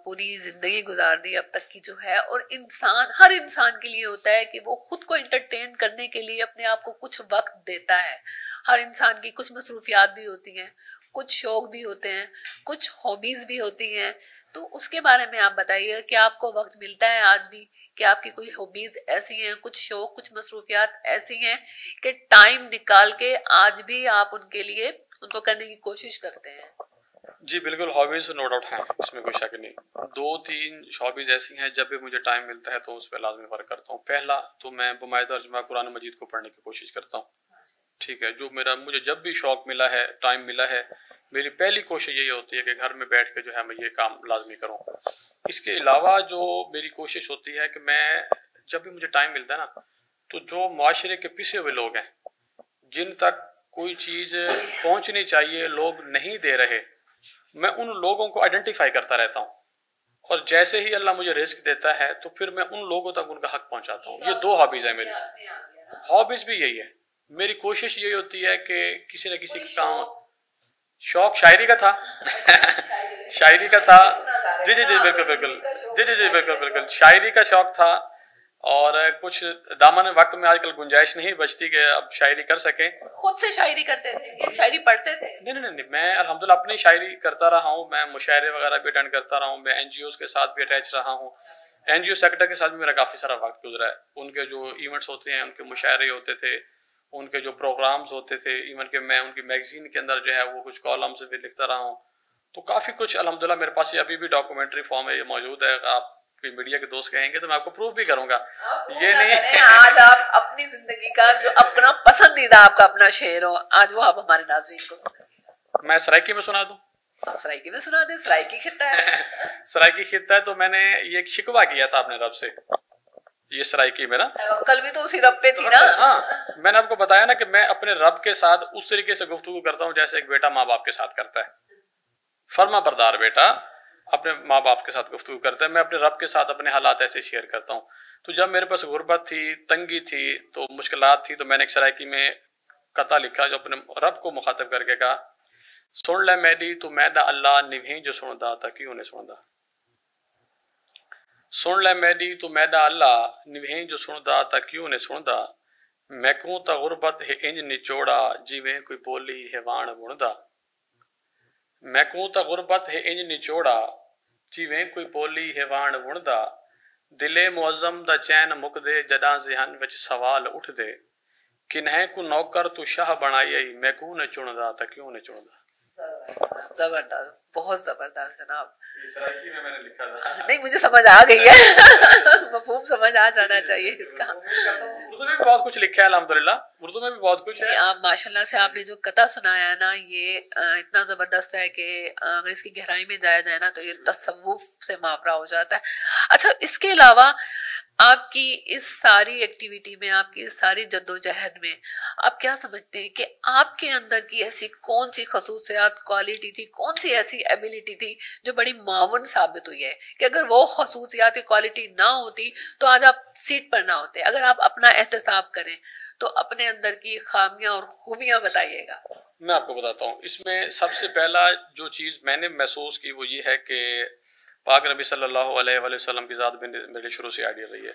पूरी जिंदगी गुजार दी अब तक की जो है, और इंसान, हर इंसान के लिए होता है कि वो खुद को एंटरटेन करने के लिए अपने आप को कुछ वक्त देता है। हर इंसान की कुछ मसरूफियात भी होती हैं, कुछ शौक भी होते हैं, कुछ हॉबीज भी होती हैं। तो उसके बारे में आप बताइए, क्या आपको वक्त मिलता है आज भी? क्या आपकी कोई हॉबीज ऐसी हैं, कुछ शौक, कुछ मसरूफियात ऐसी हैं कि टाइम निकाल के आज भी आप उनके लिए उनको करने की कोशिश करते हैं? जी बिल्कुल, हॉबीज नो डाउट हैं, इसमें कोई शक नहीं। 2-3 हॉबीज ऐसी हैं जब भी मुझे टाइम मिलता है तो उस पर लाजमी वर्क करता हूँ। पहला तो मैं बमाए तर्जुमा कुरान मजीद को पढ़ने की कोशिश करता हूँ, ठीक है। जो मुझे जब भी शौक मिला है, टाइम मिला है, मेरी पहली कोशिश यही होती है कि घर में बैठ के जो है मैं ये काम लाजमी करूँ। इसके अलावा जो मेरी कोशिश होती है कि मैं जब भी मुझे टाइम मिलता है ना, तो जो मुआशरे के पिछे हुए लोग हैं, जिन तक कोई चीज़ पहुंचनी चाहिए लोग नहीं दे रहे, मैं उन लोगों को आइडेंटिफाई करता रहता हूँ, और जैसे ही अल्लाह मुझे रिस्क देता है तो फिर मैं उन लोगों तक उनका हक पहुंचाता हूँ। ये 2 हॉबीज है मेरी। हॉबीज भी यही है, मेरी कोशिश यही होती है कि किसी न किसी काम, शौक शायरी का था शायरी का था, जी जी जी बिल्कुल बिल्कुल, जी जी जी बिल्कुल बिल्कुल, शायरी का शौक था। और कुछ दामन वक्त में आजकल गुंजाइश नहीं बचती कि अब शायरी कर सके। खुद से शायरी करते थे, शायरी पढ़ते थे? नहीं नहीं नहीं, मैं अल्हम्दुलिल्लाह अपनी शायरी करता रहा हूँ, मैं मुशायरे वगैरह भी अटेंड करता रहा हूँ, मैं एनजीओ के साथ भी अटैच रहा हूँ, एनजीओ सेक्टर के साथ भी मेरा काफ़ी सारा वक्त गुजरा है। उनके जो इवेंट्स होते हैं, उनके मुशायरे होते थे, उनके जो प्रोग्राम्स होते थे, इवन के मैं उनकी मैगजीन के अंदर जो है वो कुछ कॉलम्स भी लिखता रहा हूँ। तो काफ़ी कुछ अल्हम्दुलिल्लाह मेरे पास ये अभी भी डॉक्यूमेंट्री फॉर्म में ये मौजूद है। आप मीडिया के दोस्त कहेंगे तो मैं आपको प्रूफ भी करूंगा। ये नहीं आज आप अपनी जिंदगी का जो अपना पसंदीदा आपका अपना शेर हो, आज वो आप हमारे नाज़रीन को सुनाइए। मैं सराइकी में सुना दूं? आप सराइकी में सुना दें, सराइकी खित्ता है सराइकी खित्ता है। तो मैंने ये एक शिकवा किया था अपने रब से, ये सराइकी में ना, कल भी तो उसी रब पे थी ना। हाँ, मैंने आपको बताया ना कि मैं अपने रब के साथ उस तरीके से गुफ्तगू करता हूँ जैसे एक बेटा माँ बाप के साथ करता है। फर्मा बरदार बेटा अपने माँ बाप के साथ गुफ्तगू करता है, मैं अपने रब के साथ अपने हालात ऐसे शेयर करता हूँ। तो जब मेरे पास गुर्बत थी, तंगी थी, तो मुश्किलात थी, तो मैंने एक सराइकी में कथा लिखा जो अपने रब को मुखातब करके कहा, सुन ले मेरी तू मैदा अल्लाह निभी जो सुनदा था क्यों नहीं सुनदा, सुन ले मेरी तू मैदा अल्लाह निभी जो सुनदा था क्यों नहीं सुनदा, मैकू ता गुरबत है इंज निचोड़ा जिवें कोई बोली है वाण बुणदा, मैकू ता गुरबत है इंज निचोड़ा जिवें कोई बोली है वाण बुणदा, दिले मुअज़्ज़म दा चैन मुकदे जदा ज़हन विच सवाल उठदे, किन्हे को नौकर तू शाह बनाई मैकू ने चुनदा ता क्यों ने चुनदा। जबरदस्त, बहुत जबरदस्त जनाब। सराइकी में मैंने लिखा था। नहीं, मुझे समझ आ गई है मफहूम समझ आ जाना चाहिए इसका। उर्दू में भी बहुत कुछ लिखा है अल्हम्दुलिल्लाह, उर्दू में भी बहुत कुछ है। आप माशाल्लाह से आपने जो कथा सुनाया है ना, ये इतना जबरदस्त है कि अगर इसकी गहराई में जाया जाए ना तो ये तसव्वुफ से मावरा हो जाता है। अच्छा, इसके अलावा आपकी इस सारी एक्टिविटी में, आपकी इस सारी जद्दोजहद में आप क्या समझते हैं कि आपके अंदर की ऐसी कौन सी खसूसियात, क्वालिटी थी, कौन सी ऐसी एबिलिटी थी जो बड़ी मावन साबित हुई है कि अगर वो खसूसियात, क्वालिटी ना होती तो आज आप सीट पर ना होते? अगर आप अपना एहतसाब करें तो अपने अंदर की खामियां और खूबियां बताइएगा। मैं आपको बताता हूँ, इसमें सबसे पहला जो चीज़ मैंने महसूस की वो ये है कि पाक नबी सल्लल्लाहु अलैहि वसल्लम की ज़ात मेरे शुरू से आइडिया रही है।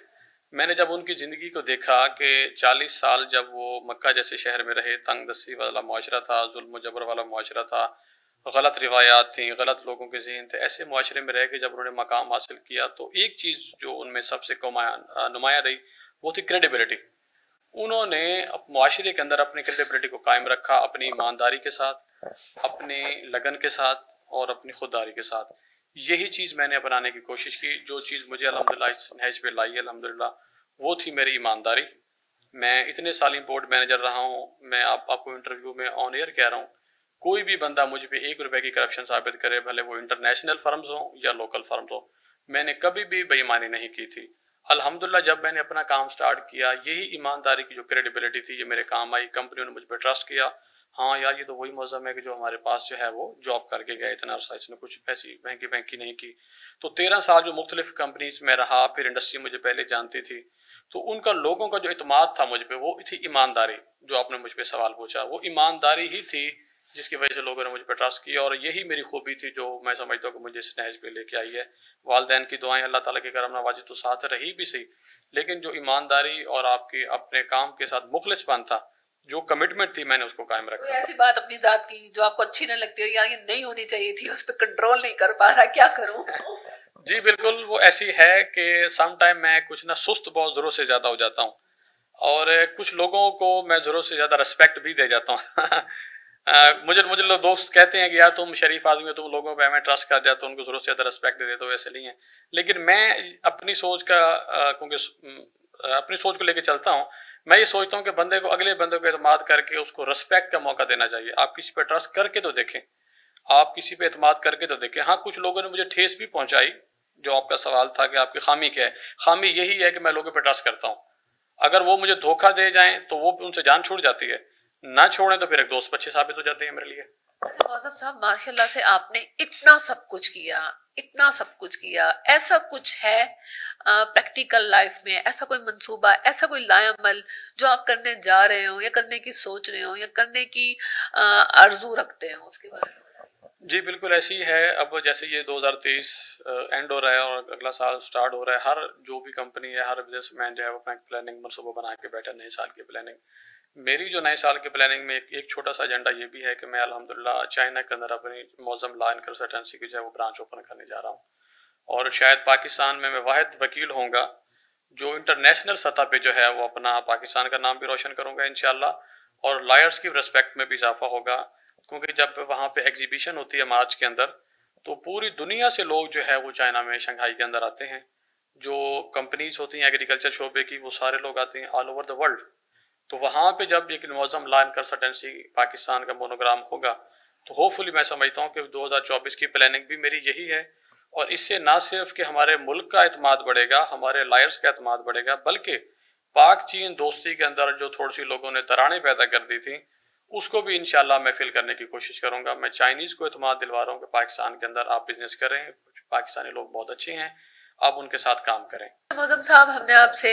मैंने जब उनकी ज़िंदगी को देखा कि 40 साल जब वो मक्का जैसे शहर में रहे, तंग दस्ती वाला मुआशरा था, जुल्म जबर वाला मुआशरा था, गलत रिवायात थी, गलत लोगों के जहन थे, ऐसे मुआशरे में रह के जब उन्होंने मकाम हासिल किया तो एक चीज़ जो उनमें सबसे नुमाया रही वो थी क्रेडिबिलिटी। उन्होंने मुआशरे के अंदर अपनी क्रेडिबिलिटी को कायम रखा, अपनी ईमानदारी के साथ, अपनी लगन के साथ और अपनी खुददारी के साथ। यही चीज़ मैंने अपनाने की कोशिश की। जो चीज़ मुझे अल्हम्दुलिल्लाह इस नहज पे लाई है अल्हम्दुलिल्लाह, वो थी मेरी ईमानदारी। मैं इतने साल बोर्ड मैनेजर रहा हूँ, मैं आपको इंटरव्यू में ऑन एयर कह रहा हूँ, कोई भी बंदा मुझ पे 1 रुपए की करप्शन साबित करे, भले वो इंटरनेशनल फर्म्स हो या लोकल फर्म्स हो, मैंने कभी भी बेईमानी नहीं की थी। अल्हम्दुलिल्लाह जब मैंने अपना काम स्टार्ट किया, यही ईमानदारी की जो क्रेडिबिलिटी थी ये मेरे काम आई। कंपनियों ने मुझ पर ट्रस्ट किया, हाँ यार ये तो वही मौसम है कि जो हमारे पास जो है वो जॉब करके गया इतना अरसा, इसने कुछ ऐसी महंगी महंगी नहीं की। तो 13 साल जो मुख्तलिफ कंपनीज में रहा, फिर इंडस्ट्री मुझे पहले जानती थी, तो उनका लोगों का जो इत्मीनान था मुझ पे वो थी ईमानदारी। जो आपने मुझ पे सवाल पूछा वो ईमानदारी ही थी जिसकी वजह से लोगों ने मुझ पर ट्रस्ट किया, और यही मेरी खूबी थी जो मैं समझता हूँ कि मुझे इस नहज पे लेके आई है। वालदैन की दुआएं, अल्लाह ताला की करम नवाजी तो साथ रही भी सही, लेकिन जो ईमानदारी और आपके अपने काम के साथ मुखलिसपन था, जो कमिटमेंट थी, मैंने उसको कायम रखा। कोई ऐसी बात अपनी जात की जो आपको अच्छी न लगती हो या ये नहीं होनी चाहिए थी, उस पर कंट्रोल नहीं कर पा रहा, क्या करूं? जी बिल्कुल, वो ऐसी है कि सम टाइम मैं कुछ ना सुस्त बहुत जरूरत से ज्यादा हो जाता हूँ, और कुछ लोगों को मैं जरूरत से ज्यादा रिस्पेक्ट भी दे जाता हूँ। मुझे मुझे लोग दोस्त कहते हैं कि यार तुम शरीफ आदमी हो, तुम लोगों पे हमें ट्रस्ट कर जाते हो, उनको जरूरत से ज्यादा रिस्पेक्ट दे देते हो, ऐसे नहीं है। लेकिन मैं अपनी सोच का क्योंकि अपनी सोच को लेकर चलता हूँ, मैं ये सोचता हूँ कि बंदे को, अगले बंदे को एतमाद करके उसको रिस्पेक्ट का मौका देना चाहिए। आप किसी पे ट्रस्ट करके तो देखें, आप किसी पे एतमाद करके तो देखें। हाँ, कुछ लोगों ने मुझे ठेस भी पहुंचाई। जो आपका सवाल था कि आपकी खामी क्या है, खामी यही है कि मैं लोगों पे ट्रस्ट करता हूँ। अगर वो मुझे धोखा दे जाएं तो वो उनसे जान छूट जाती है, ना छोड़ें तो फिर एक दोस्त अच्छे साबित हो जाते हैं मेरे लिए। अच्छा मौसम साहब, माशाल्लाह से आपने इतना सब कुछ किया, इतना सब कुछ किया, ऐसा कुछ है प्रैक्टिकल लाइफ में, ऐसा कोई मंसूबा, ऐसा कोई लाएअमल जो आप करने जा रहे हो या करने की सोच रहे हो या करने की आरजू रखते हो, उसके बारे में? जी बिल्कुल ऐसी है। अब जैसे ये 2023 एंड हो रहा है और अगला साल स्टार्ट हो रहा है, हर जो भी कंपनी है, हर बिजनेसमैन जो है वो अपना प्लानिंग मनसूबा बना के बैठा नए साल की प्लानिंग। मेरी जो नए साल की प्लानिंग में एक छोटा सा एजेंडा ये भी है कि मैं अल्हम्दुलिल्लाह चाइना के अंदर अपनी मौजम लॉ एंड कंसल्टेंसी की जो है वो ब्रांच ओपन करने जा रहा हूँ, और शायद पाकिस्तान में मैं वाहिद वकील होऊंगा जो इंटरनेशनल सतह पे जो है वो अपना पाकिस्तान का नाम भी रोशन करूंगा इंशाल्लाह, और लॉयर्स की रिस्पेक्ट में भी इजाफा होगा। क्योंकि जब वहाँ पे एग्जीबिशन होती है मार्च के अंदर, तो पूरी दुनिया से लोग जो है वो चाइना में शंघाई के अंदर आते हैं। जो कंपनीज होती हैं एग्रीकल्चर शोबे की, वो सारे लोग आते हैं ऑल ओवर द वर्ल्ड। तो वहाँ पे जब एक Muazzam law and consultancy Pakistan का मोनोग्राम होगा, तो होपफुली मैं समझता हूँ कि 2024 की प्लानिंग भी मेरी यही है। और इससे ना सिर्फ कि हमारे मुल्क का एतमाद बढ़ेगा, हमारे लायर्स का एतमाद बढ़ेगा, बल्कि पाक चीन दोस्ती के अंदर जो थोड़ी सी लोगों ने दरारें पैदा कर दी थी, उसको भी इंशाल्लाह मैं फिल करने की कोशिश करूंगा। मैं चाइनीज को एतमाद दिलवा रहा हूँ कि पाकिस्तान के अंदर आप बिजनेस करें, पाकिस्तानी लोग बहुत अच्छे हैं, आप उनके साथ काम करें। मौजम साहब, हमने आपसे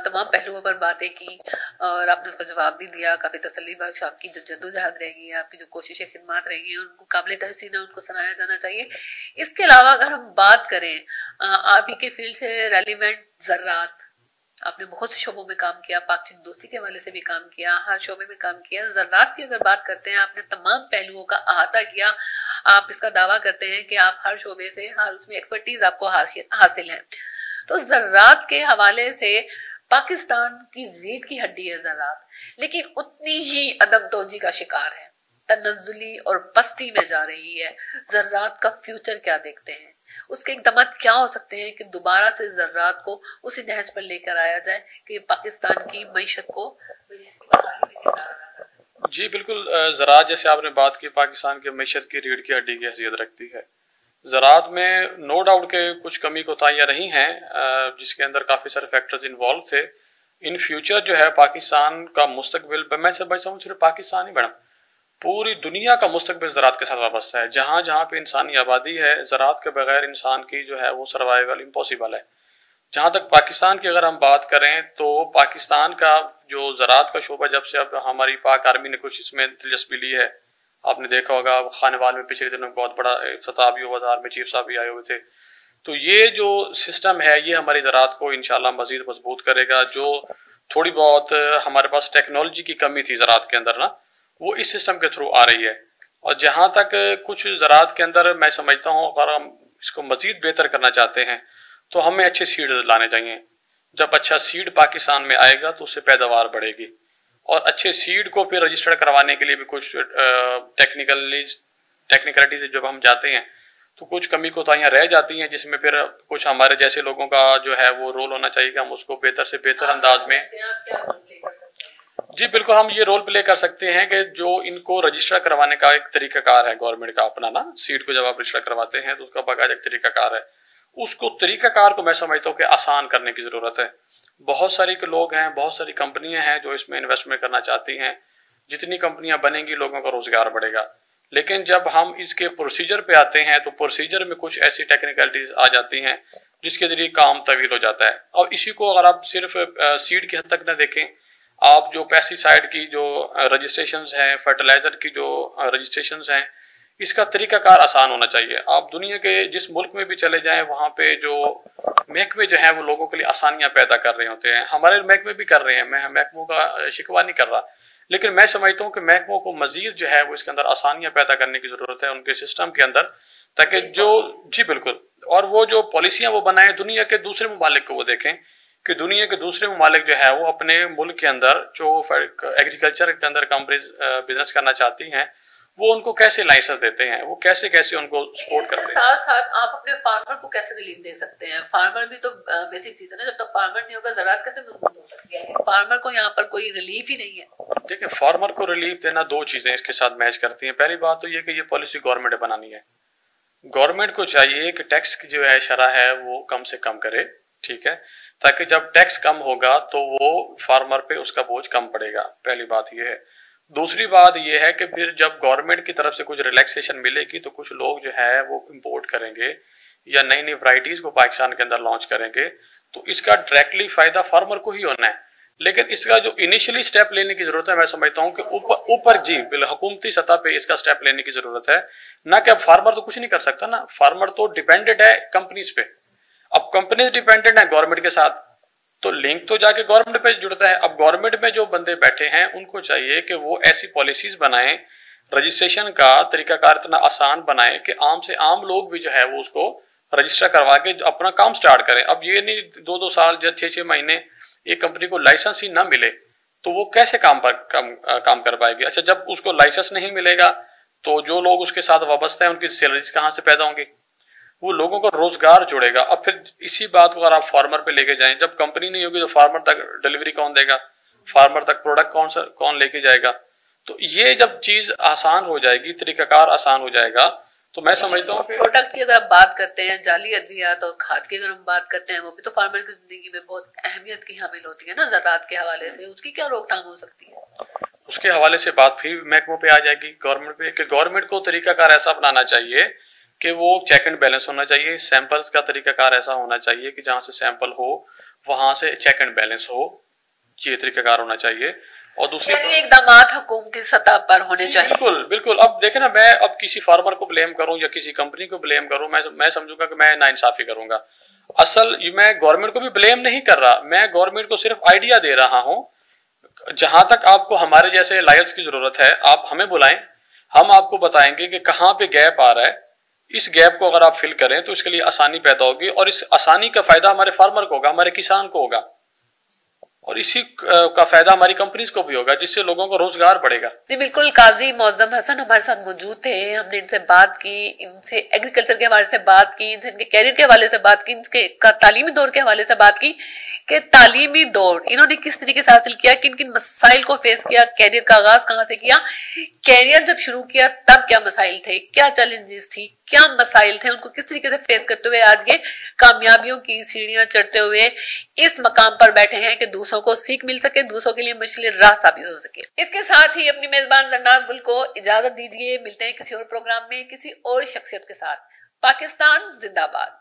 तमाम पहलुओं पर बातें की और आपने उसका जवाब भी दिया। काफी तसल्ली बख्श आपकी जो जद्दोजहद रहेगी, आपकी जो कोशिशें खिदमत रहेगी, उनको काबिल तहसीन है, उनको सराहा जाना चाहिए। इसके अलावा अगर हम बात करें आप ही के फील्ड से रेलिवेंट ज़रात, आपने बहुत से शोबों में काम किया, पाक चीन दोस्ती के हवाले से भी काम किया, हर शोबे में काम किया। ज़रात की अगर बात करते हैं, आपने तमाम पहलुओं का अहाता किया। आप इसका दावा करते हैं कि आप हर शोबे से, हर उसमें एक्सपर्टीज आपको हासिल है। तो ज़रात के हवाले से पाकिस्तान की रीढ़ की हड्डी है ज़रात, लेकिन उतनी ही अदम तोजी का शिकार है, तनज़्ज़ुली और पस्ती में जा रही है। ज़रात का फ्यूचर क्या देखते हैं, उसके इक़दाम क्या हो सकते हैं कि दोबारा से ज़रात को उसी नहज पर लेकर आया जाए कि पाकिस्तान की मईशत को जी बिल्कुल, ज़रात जैसे आपने बात की, पाकिस्तान की मईशत की रीढ़ की हड्डी की हैसियत रखती है। ज़रात में नो डाउट के कुछ कमी कोताहियाँ रही हैं, जिसके अंदर काफ़ी सारे फैक्टर्स इन्वॉल्व थे। इन फ्यूचर जो है पाकिस्तान का मुस्तकबिल, मैं समझ सिर्फ पाकिस्तान ही मैडम, पूरी दुनिया का मुस्तकबिल ज़रात के साथ वाबस्ता है। जहाँ जहाँ पे इंसानी आबादी है, ज़रात के बगैर इंसान की जो है वो सर्वाइवल इम्पॉसिबल है। जहाँ तक पाकिस्तान की अगर हम बात करें, तो पाकिस्तान का जो ज़रात का शोबा, जब से अब हमारी पाक आर्मी ने कुछ इसमें दिलचस्पी ली है, आपने देखा होगा खानेवाल में पिछले दिनों बहुत बड़ा सताबी बाजार में चीफ साहब भी आए हुए थे। तो ये जो सिस्टम है ये हमारी ज़रात को इंशाल्लाह मजीद मजबूत करेगा। जो थोड़ी बहुत हमारे पास टेक्नोलॉजी की कमी थी ज़रात के अंदर ना, वो इस सिस्टम के थ्रू आ रही है। और जहाँ तक कुछ ज़रात के अंदर मैं समझता हूँ, अगर हम इसको मजीद बेहतर करना चाहते हैं तो हमें अच्छे सीड लाने चाहिए। जब अच्छा सीड पाकिस्तान में आएगा तो उससे पैदावार बढ़ेगी, और अच्छे सीड को फिर रजिस्टर करवाने के लिए भी कुछ टेक्निकलिटी से जब हम जाते हैं तो कुछ कमी कोताहियां रह जाती हैं, जिसमें फिर कुछ हमारे जैसे लोगों का जो है वो रोल होना चाहिए कि हम उसको बेहतर से बेहतर अंदाज में। जी बिल्कुल, हम ये रोल प्ले कर सकते हैं कि जो इनको रजिस्टर करवाने का एक तरीकाकार है गवर्नमेंट का अपना ना, सीट को जब आप रजिस्टर करवाते हैं तो उसका बाकायदा एक तरीकाकार है। उसको तरीकाकार को मैं समझता हूँ कि आसान करने की जरूरत है। बहुत सारे लोग हैं, बहुत सारी कंपनियां हैं जो इसमें इन्वेस्टमेंट करना चाहती हैं, जितनी कंपनियां बनेंगी लोगों का रोजगार बढ़ेगा। लेकिन जब हम इसके प्रोसीजर पे आते हैं तो प्रोसीजर में कुछ ऐसी टेक्निकलिटीज आ जाती हैं जिसके जरिए काम तवील हो जाता है। और इसी को अगर आप सिर्फ सीड की हद तक न देखें, आप जो पेस्टिसाइड की जो रजिस्ट्रेशंस हैं, फर्टिलाइजर की जो रजिस्ट्रेशंस हैं, इसका तरीकाकार आसान होना चाहिए। आप दुनिया के जिस मुल्क में भी चले जाएं वहां पे जो महकमे जो है वो लोगों के लिए आसानियां पैदा कर रहे होते हैं। हमारे महकमे भी कर रहे हैं, मैं महकमों का शिकवा नहीं कर रहा, लेकिन मैं समझता हूँ कि महकमों को मजीद जो है वो इसके अंदर आसानियां पैदा करने की जरूरत है उनके सिस्टम के अंदर, ताकि जो जी बिल्कुल, और वो जो पॉलिसियां वो बनाए दुनिया के दूसरे ममालिक को वो देखें कि दुनिया के दूसरे ममालिक जो है वो अपने मुल्क के अंदर जो एग्रीकल्चर के अंदर कंपनीज बिजनेस करना चाहती हैं वो उनको कैसे लाइसेंस देते हैं, वो कैसे कैसे उनको सपोर्ट करते हैं। साथ साथ आप अपने फार्मर को कैसे रिलीफ दे सकते हैं? फार्मर भी तो बेसिक चीज है ना, जब तक फार्मर नहीं होगा ज़राअत कैसे मजबूत हो सकती है? फार्मर को यहाँ पर कोई रिलीफ ही नहीं है। देखिए, फार्मर को रिलीफ देना दो चीजें इसके साथ मैच करती हैं। पहली बात तो ये कि ये पॉलिसी गवर्नमेंट ने बनानी है। गवर्नमेंट को चाहिए कि टैक्स की जो है शरह है वो कम से कम करे, ठीक है, ताकि जब टैक्स कम होगा तो वो फार्मर पे उसका बोझ कम पड़ेगा। पहली बात ये है। दूसरी बात ये है कि फिर जब गवर्नमेंट की तरफ से कुछ रिलैक्सेशन मिलेगी तो कुछ लोग जो है वो इंपोर्ट करेंगे या नई नई वैरायटीज को पाकिस्तान के अंदर लॉन्च करेंगे, तो इसका डायरेक्टली फायदा फार्मर को ही होना है। लेकिन इसका जो इनिशियली स्टेप लेने की जरूरत है, मैं समझता हूँ कि ऊपर जी हुकूमती सतह पे इसका स्टेप लेने की जरूरत है, ना कि अब फार्मर तो कुछ नहीं कर सकता ना, फार्मर तो डिपेंडेंट है कंपनीज पे। अब कंपनीज डिपेंडेंट है गवर्नमेंट के साथ, तो लिंक तो जाके गवर्नमेंट पे जुड़ता है। अब गवर्नमेंट में जो बंदे बैठे हैं उनको चाहिए कि वो ऐसी पॉलिसीज बनाएं, रजिस्ट्रेशन का तरीकाकार इतना आसान बनाएं कि आम से आम लोग भी जो है वो उसको रजिस्टर करवा के अपना काम स्टार्ट करें। अब ये नहीं 2-2 साल या 6-6 महीने एक कंपनी को लाइसेंस ही ना मिले तो वो कैसे काम कर पाएगी। अच्छा, जब उसको लाइसेंस नहीं मिलेगा तो जो लोग उसके साथ वाबस्ता है उनकी सैलरीज कहाँ से पैदा होंगी, वो लोगों को रोजगार जुड़ेगा। अब फिर इसी बात को अगर आप फार्मर पे लेके जाएं, जब कंपनी नहीं होगी तो फार्मर तक डिलीवरी कौन देगा, फार्मर तक प्रोडक्ट कौन लेके जाएगा। तो ये जब चीज आसान हो जाएगी, तरीकाकार आसान हो जाएगा, तो मैं समझता हूँ प्रोडक्ट की अगर आप बात करते हैं, जाली अद्वियात और खाद की अगर हम बात करते हैं, वो भी तो फार्मर की जिंदगी में बहुत अहमियत की हामिल होती है ना ज़राअत के हवाले से, उसकी क्या रोकथाम हो सकती है? उसके हवाले से बात फिर महकमों पे आ जाएगी, गवर्नमेंट पे, कि गवर्नमेंट को तरीकाकार ऐसा अपनाना चाहिए कि वो चेक एंड बैलेंस होना चाहिए। सैंपल्स का तरीकाकार ऐसा होना चाहिए कि जहां से सैंपल हो वहां से चेक एंड बैलेंस हो, ये तरीकाकार होना चाहिए। और दूसरी इकदामात हुकूमत की सतह पर होने चाहिए। बिल्कुल बिल्कुल। अब देखे ना, मैं अब किसी फार्मर को ब्लेम करूं या किसी कंपनी को ब्लेम करूं, मैं समझूंगा कि मैं नाइंसाफी करूंगा। असल मैं गवर्नमेंट को भी ब्लेम नहीं कर रहा, मैं गवर्नमेंट को सिर्फ आइडिया दे रहा हूं। जहां तक आपको हमारे जैसे लायर्स की जरूरत है, आप हमें बुलाएं, हम आपको बताएंगे कि कहाँ पे गैप आ रहा है। इस गैप को अगर आप फिल करें तो इसके लिए आसानी पैदा होगी, और इस आसानी का फायदा हमारे फार्मर को होगा, हमारे किसान को होगा, और इसी का फायदा हमारी कंपनीज को भी होगा, जिससे लोगों को रोजगार बढ़ेगा। जी बिल्कुल। काजी मौजम हसन हमारे साथ मौजूद थे, हमने इनसे बात की, इनसे एग्रीकल्चर के हवाले से बात की, इनसे इनके कैरियर के हवाले से बात की, इनके तालीमी दौर के हवाले से बात की कि तालीमी दौर इन्होंने किस तरीके से हासिल किया, किन किन मसाइल को फेस किया, कैरियर का आगाज कहाँ से किया, कैरियर जब शुरू किया तब क्या मसाइल थे, क्या चैलेंजेस थी, क्या मसाइल थे, उनको किस तरीके से फेस करते हुए आज ये कामयाबियों की सीढ़ियां चढ़ते हुए इस मकाम पर बैठे हैं कि दूसरों को सीख मिल सके, दूसरों के लिए मशले राह साबित हो सके। इसके साथ ही अपनी मेजबान जरनाज गुल को इजाजत दीजिए, मिलते हैं किसी और प्रोग्राम में किसी और शख्सियत के साथ। पाकिस्तान जिंदाबाद।